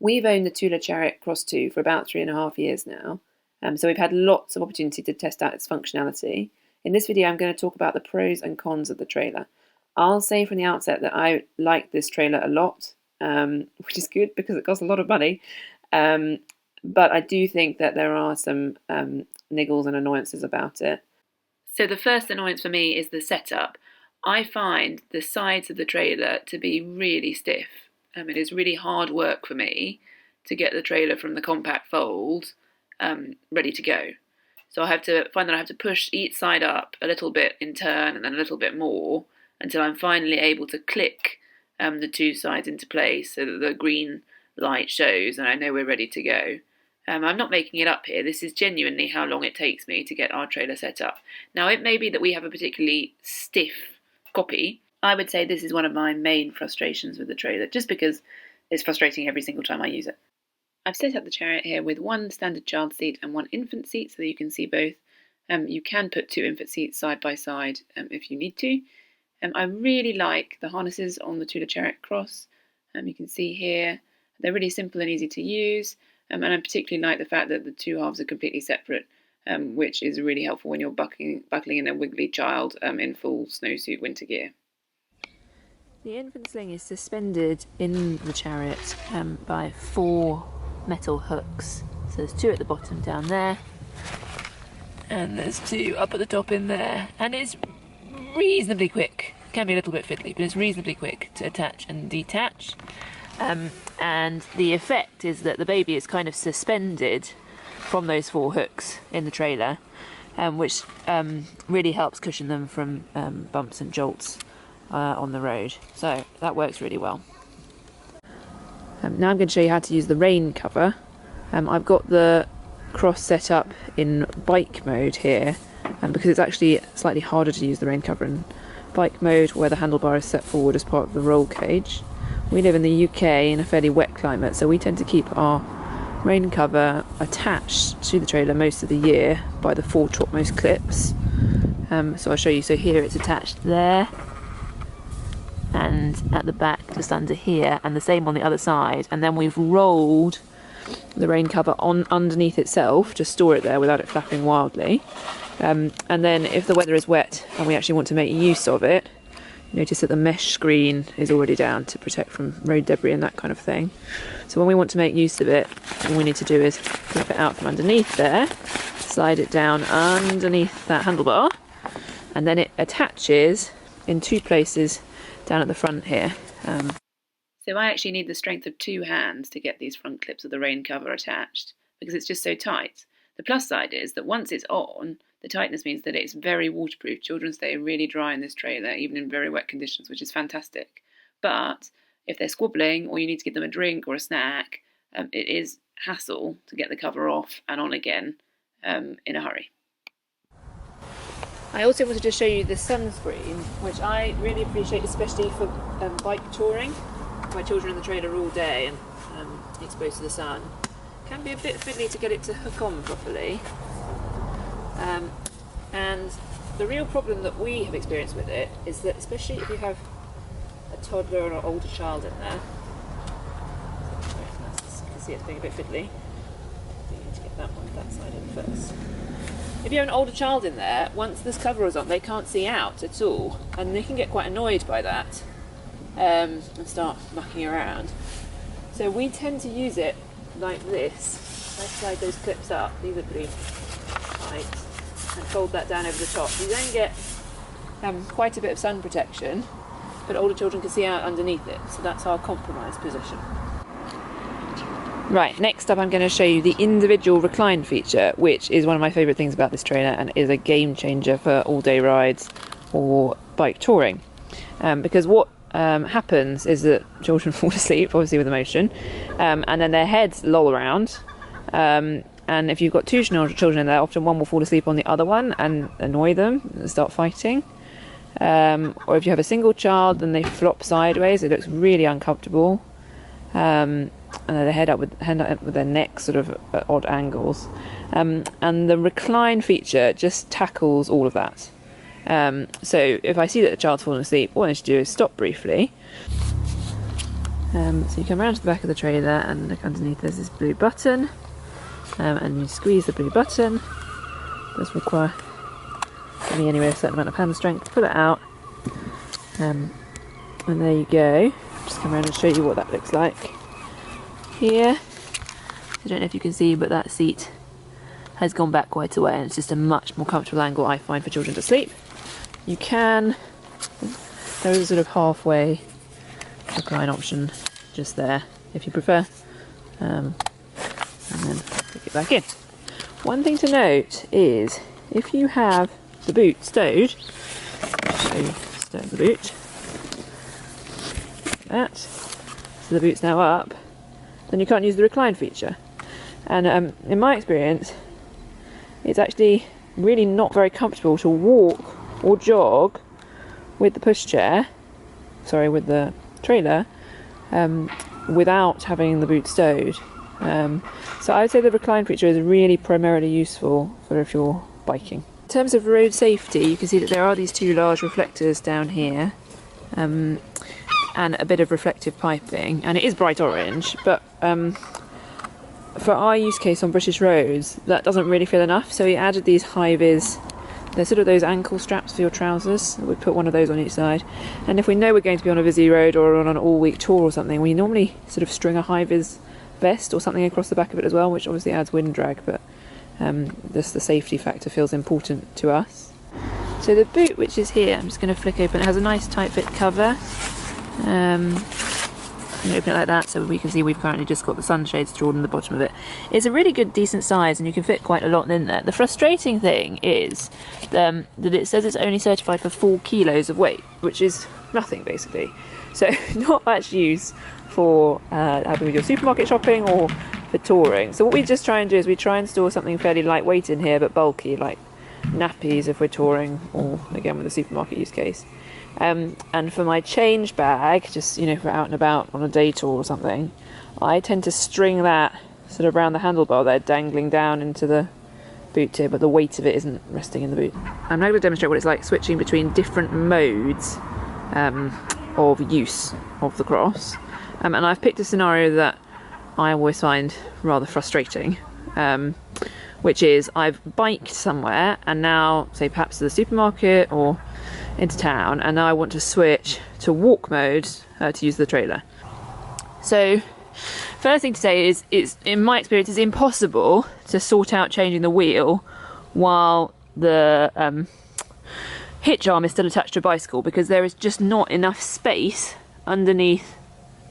We've owned the Thule Chariot Cross 2 for about 3.5 years now, so we've had lots of opportunity to test out its functionality. In this video, I'm going to talk about the pros and cons of the trailer. I'll say from the outset that I like this trailer a lot, which is good because it costs a lot of money, but I do think that there are some niggles and annoyances about it. So the first annoyance for me is the setup. I find the sides of the trailer to be really stiff. It is really hard work for me to get the trailer from the compact fold ready to go. So I have to push each side up a little bit in turn and then a little bit more until I'm finally able to click the two sides into place so that the green light shows and I know we're ready to go. I'm not making it up here. This is genuinely how long it takes me to get our trailer set up. Now, it may be that we have a particularly stiff copy. I would say this is one of my main frustrations with the trailer, just because it's frustrating every single time I use it. I've set up the Chariot here with one standard child seat and one infant seat so that you can see both. You can put two infant seats side by side if you need to. I really like the harnesses on the Thule Chariot Cross. You can see here they're really simple and easy to use, and I particularly like the fact that the two halves are completely separate, which is really helpful when you're buckling in a wiggly child in full snowsuit winter gear. The infant sling is suspended in the Chariot by 4 metal hooks. So there's 2 at the bottom down there, and there's 2 up at the top in there, and it's reasonably quick. It can be a little bit fiddly, but it's reasonably quick to attach and detach. And the effect is that the baby is kind of suspended from those 4 hooks in the trailer, which really helps cushion them from bumps and jolts on the road. So that works really well. Now I'm going to show you how to use the rain cover. I've got the Cross set up in bike mode here, because it's actually slightly harder to use the rain cover in bike mode where the handlebar is set forward as part of the roll cage. We live in the UK in a fairly wet climate, so we tend to keep our rain cover attached to the trailer most of the year by the 4 topmost clips. So I'll show you. So here it's attached there, and at the back just under here, and the same on the other side, and then we've rolled the rain cover on underneath itself to store it there without it flapping wildly. And then if the weather is wet and we actually want to make use of it, notice that the mesh screen is already down to protect from road debris and that kind of thing. So when we want to make use of it, all we need to do is flip it out from underneath there, slide it down underneath that handlebar, and then it attaches in 2 places down at the front here. So I actually need the strength of 2 hands to get these front clips of the rain cover attached, because it's just so tight. The plus side is that once it's on, the tightness means that it's very waterproof. Children stay really dry in this trailer, even in very wet conditions, which is fantastic. But if they're squabbling or you need to give them a drink or a snack, it is hassle to get the cover off and on again in a hurry. I also wanted to show you the sunscreen, which I really appreciate, especially for bike touring. My children in the trailer all day and exposed to the sun. It can be a bit fiddly to get it to hook on properly. And the real problem that we have experienced with it is that, especially if you have a toddler or an older child in there, you can see it's being a bit fiddly. You need to get that side in first. If you have an older child in there, once this cover is on, they can't see out at all, and they can get quite annoyed by that and start mucking around. So we tend to use it like this. I slide those clips up, these are pretty tight, and fold that down over the top. You then get quite a bit of sun protection, but older children can see out underneath it, so that's our compromise position. Right, next up I'm going to show you the individual recline feature, which is one of my favourite things about this trailer and is a game changer for all-day rides or bike touring. Because what happens is that children fall asleep, obviously with emotion, and then their heads loll around. And if you've got 2 children in there, often one will fall asleep on the other one and annoy them and start fighting. Or if you have a single child, then they flop sideways. It looks really uncomfortable. And they head up with their neck sort of at odd angles. And the recline feature just tackles all of that. So if I see that the child's fallen asleep, all I need to do is stop briefly So you come around to the back of the trailer and look underneath, there's this blue button, and you squeeze the blue button. It does require, for me anyway, a certain amount of hand strength to pull it out. And there you go. Just come around and show you what that looks like here. I don't know if you can see, but that seat has gone back quite a way, and it's just a much more comfortable angle, I find, for children to sleep. You can, there is a sort of halfway recline option just there if you prefer, and then click it back in. One thing to note is if you have the boot stowed, so stow the boot like that, so the boot's now up, then you can't use the recline feature. And in my experience, it's actually really not very comfortable to walk or jog with the pushchair, with the trailer, without having the boot stowed. So I would say the recline feature is really primarily useful for if you're biking. In terms of road safety, you can see that there are these two large reflectors down here, and a bit of reflective piping, and it is bright orange, but for our use case on British roads, that doesn't really feel enough, so we added these high-vis. They're sort of those ankle straps for your trousers. We put one of those on each side, and if we know we're going to be on a busy road or on an all-week tour or something, we normally sort of string a high-vis vest or something across the back of it as well, which obviously adds wind drag, but just the safety factor feels important to us. So the boot, which is here, I'm just going to flick open. It has a nice tight fit cover. And open it like that, so we can see we've currently just got the sunshade stored in the bottom of it. It's a really good, decent size, and you can fit quite a lot in there. The frustrating thing is that it says it's only certified for 4 kilos of weight, which is nothing basically. So not much use for having with your supermarket shopping or for touring. So what we just try and do is we try and store something fairly lightweight in here, but bulky, like nappies if we're touring, or again with a supermarket use case. And for my change bag, just for out and about on a day tour or something, I tend to string that sort of around the handlebar there, dangling down into the boot here, but the weight of it isn't resting in the boot. I'm now going to demonstrate what it's like switching between different modes of use of the cross. And I've picked a scenario that I always find rather frustrating, which is I've biked somewhere and now, say perhaps to the supermarket or into town, and now I want to switch to walk mode to use the trailer. So first thing to say is in my experience it's impossible to sort out changing the wheel while the hitch arm is still attached to a bicycle, because there is just not enough space underneath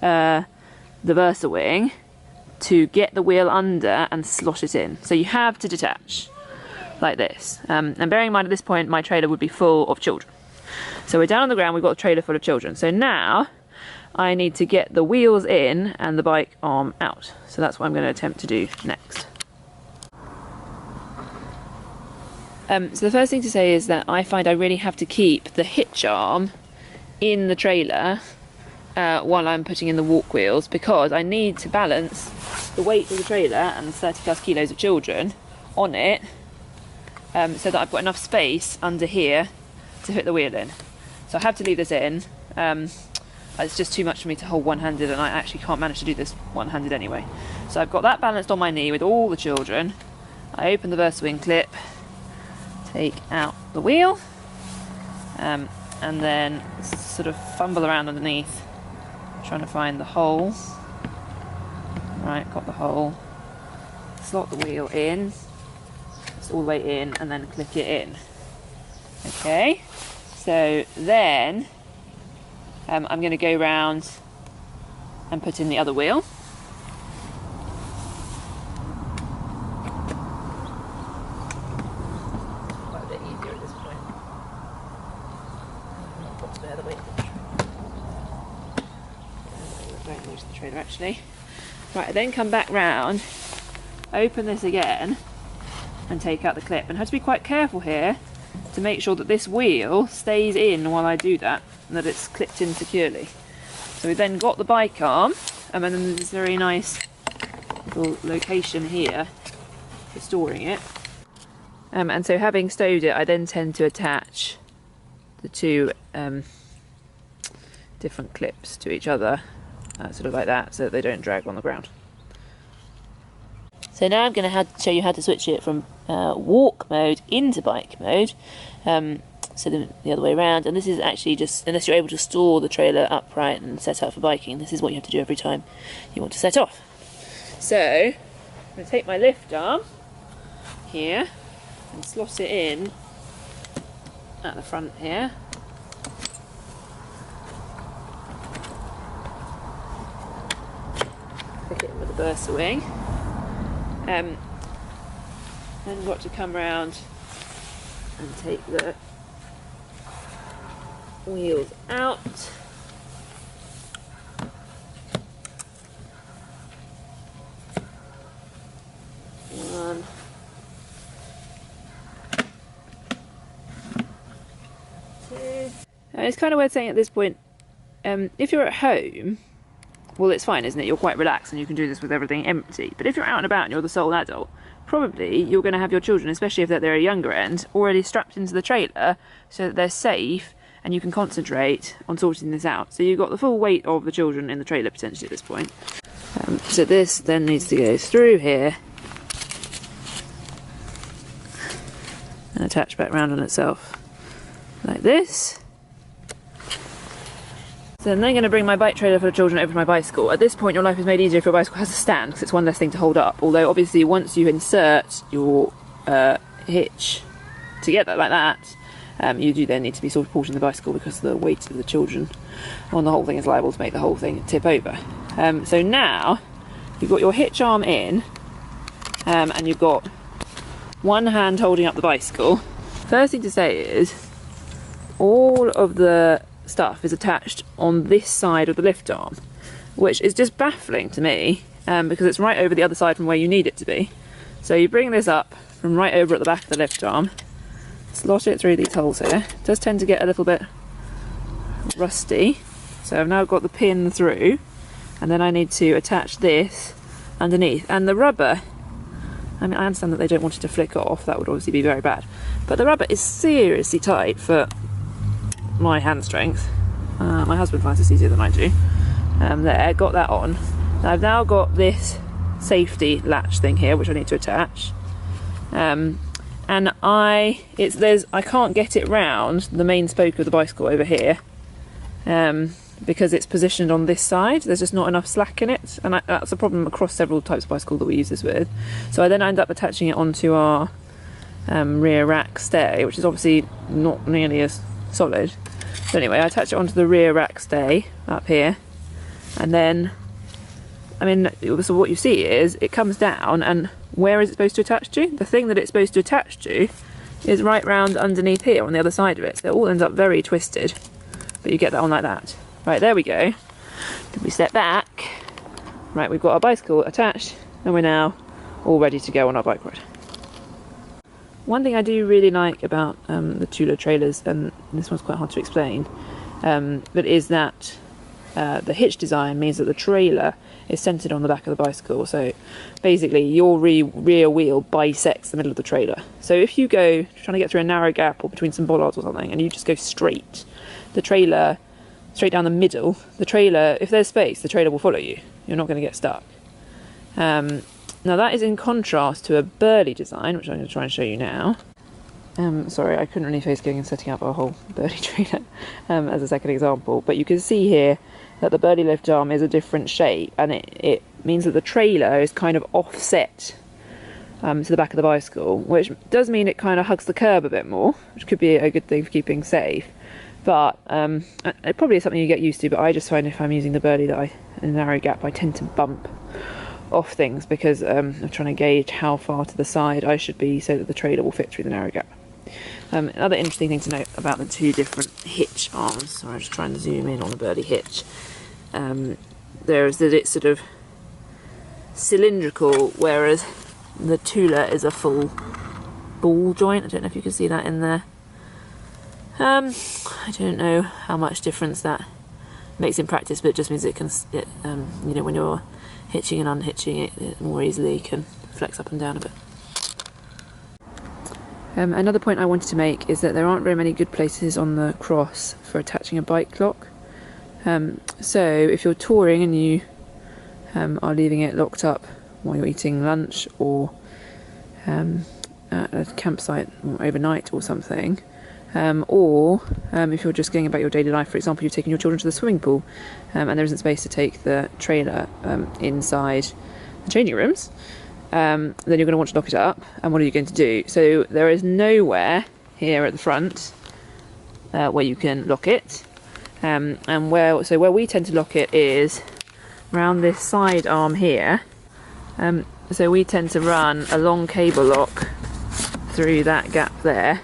the Versa wing to get the wheel under and slot it in. So you have to detach like this, and bearing in mind at this point my trailer would be full of children. So we're down on the ground, we've got a trailer full of children. So now I need to get the wheels in and the bike arm out. So that's what I'm going to attempt to do next. So the first thing to say is that I find I really have to keep the hitch arm in the trailer while I'm putting in the walk wheels, because I need to balance the weight of the trailer and the 30 plus kilos of children on it, so that I've got enough space under here to fit the wheel in. So I have to leave this in. It's just too much for me to hold one-handed, and I actually can't manage to do this one-handed anyway. So I've got that balanced on my knee with all the children. I open the Versa wing clip, take out the wheel, and then sort of fumble around underneath trying to find the hole. Right, got the hole. Slot the wheel in, it's all the way in, and then click it in. Okay, so then I'm going to go round and put in the other wheel. Quite a bit easier at this point. I've got to bear the weight. Don't lose the trailer actually. Right, I then come back round, open this again, and take out the clip. And I have to be quite careful here to make sure that this wheel stays in while I do that, and that it's clipped in securely. So we've then got the bike arm, and then there's this very nice little location here for storing it. And so having stowed it, I then tend to attach the two different clips to each other sort of like that, so that they don't drag on the ground. So now I'm going to show you how to switch it from walk mode into bike mode, so the other way around. And this is actually just, unless you're able to store the trailer upright and set up for biking, this is what you have to do every time you want to set off. So I'm going to take my lift arm here and slot it in at the front here. Pick it with the bursa wing. Then we've got to come round and take the wheels out. One. Two. Now, it's kind of weird saying at this point, if you're at home, well, it's fine, isn't it? You're quite relaxed and you can do this with everything empty. But if you're out and about and you're the sole adult, probably you're going to have your children, especially if they're a younger end, already strapped into the trailer so that they're safe and you can concentrate on sorting this out. So you've got the full weight of the children in the trailer potentially at this point. So this then needs to go through here and attach back round on itself like this. So then I'm going to bring my bike trailer for the children over to my bicycle. At this point your life is made easier if your bicycle has a stand, because it's one less thing to hold up. Although obviously once you insert your hitch together like that, you do then need to be sort of supporting the bicycle, because the weight of the children on the whole thing is liable to make the whole thing tip over. So now you've got your hitch arm in, and you've got one hand holding up the bicycle. First thing to say is all of the stuff is attached on this side of the lift arm, which is just baffling to me, because it's right over the other side from where you need it to be. So you bring this up from right over at the back of the lift arm, slot it through these holes here. It does tend to get a little bit rusty, so I've now got the pin through, and then I need to attach this underneath. And the rubber, I mean, I understand that they don't want it to flick off, that would obviously be very bad, but the rubber is seriously tight for my hand strength. My husband finds this easier than I do. There, got that on. I've now got this safety latch thing here, which I need to attach. And I can't get it round the main spoke of the bicycle over here, because it's positioned on this side. There's just not enough slack in it, and that's a problem across several types of bicycle that we use this with. So I then end up attaching it onto our rear rack stay, which is obviously not nearly as solid. So anyway, I attach it onto the rear rack stay up here, and then, I mean, so what you see is it comes down, and where is it supposed to attach to? The thing that it's supposed to attach to is right round underneath here on the other side of it. So it all ends up very twisted, but you get that on like that. Right, there we go. If we step back, right, we've got our bicycle attached, and we're now all ready to go on our bike ride. One thing I do really like about the Thule trailers, and this one's quite hard to explain, but is that the hitch design means that the trailer is centered on the back of the bicycle. So basically your rear wheel bisects the middle of the trailer. So if you go trying to get through a narrow gap or between some bollards or something, and you just go straight, the trailer, straight down the middle, the trailer, if there's space, the trailer will follow you. You're not going to get stuck. Now that is in contrast to a Burley design, which I'm going to try and show you now. Sorry, I couldn't really face going and setting up a whole Burley trailer as a second example, but you can see here that the Burley lift arm is a different shape, and it means that the trailer is kind of offset to the back of the bicycle, which does mean it kind of hugs the curb a bit more, which could be a good thing for keeping safe. But it probably is something you get used to, but I just find if I'm using the Burley in a narrow gap, I tend to bump off things, because I'm trying to gauge how far to the side I should be so that the trailer will fit through the narrow gap. Another interesting thing to note about the two different hitch arms, so I'm just trying to zoom in on the Burley hitch, there is that it's sort of cylindrical, whereas the Thule is a full ball joint. I don't know if you can see that in there. I don't know how much difference that makes in practice, but it just means it can, you know, when you're hitching and unhitching it more easily can flex up and down a bit. Another point I wanted to make is that there aren't very many good places on the cross for attaching a bike lock. So if you're touring and you are leaving it locked up while you're eating lunch or at a campsite or overnight or something, or if you're just going about your daily life, for example, you've taken your children to the swimming pool and there isn't space to take the trailer inside the changing rooms, then you're going to want to lock it up. And what are you going to do? So there is nowhere here at the front where you can lock it, and where we tend to lock it is around this side arm here. So we tend to run a long cable lock through that gap there,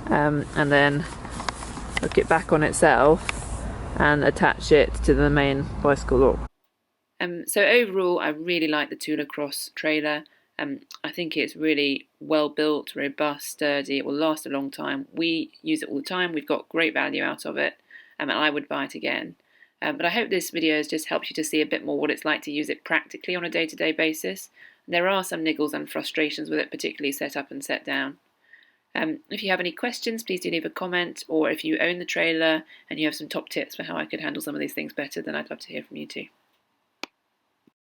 and then hook it back on itself and attach it to the main bicycle lock. So overall, I really like the Thule Cross trailer. I think it's really well built, robust, sturdy. It will last a long time. We use it all the time. We've got great value out of it, and I would buy it again. But I hope this video has just helped you to see a bit more what it's like to use it practically on a day-to-day basis. There are some niggles and frustrations with it, particularly set up and set down. If you have any questions, please do leave a comment, or if you own the trailer and you have some top tips for how I could handle some of these things better, then I'd love to hear from you too.